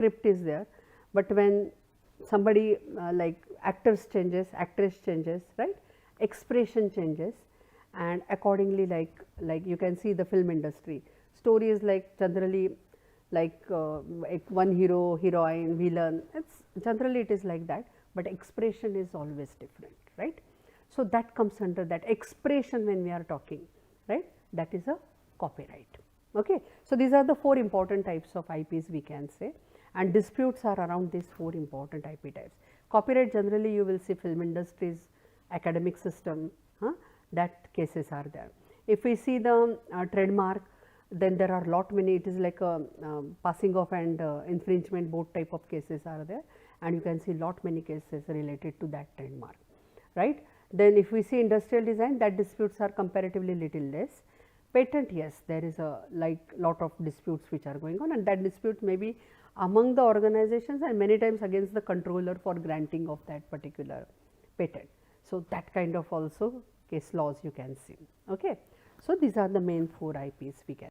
script is there, but when somebody like actors changes, actress changes, right, expression changes, and accordingly like you can see the film industry story is like generally like one hero, heroine, villain, it's generally it is like that, but expression is always different, right. So that comes under that expression when we are talking, right, that is a copyright. Okay. So these are the 4 important types of IPs we can say, and disputes are around these 4 important IP types. Copyright generally you will see film industries, academic system, that cases are there. If we see the trademark, then there are lot many, it is like a passing of and infringement both type of cases are there, and you can see lot many cases related to that trademark, right. Then if we see industrial design, that disputes are comparatively little less. Patent, yes, there is a like lot of disputes which are going on, and that dispute may be among the organizations and many times against the controller for granting of that particular patent. So that kind of also case laws you can see. Okay. So these are the main 4 IPs we can.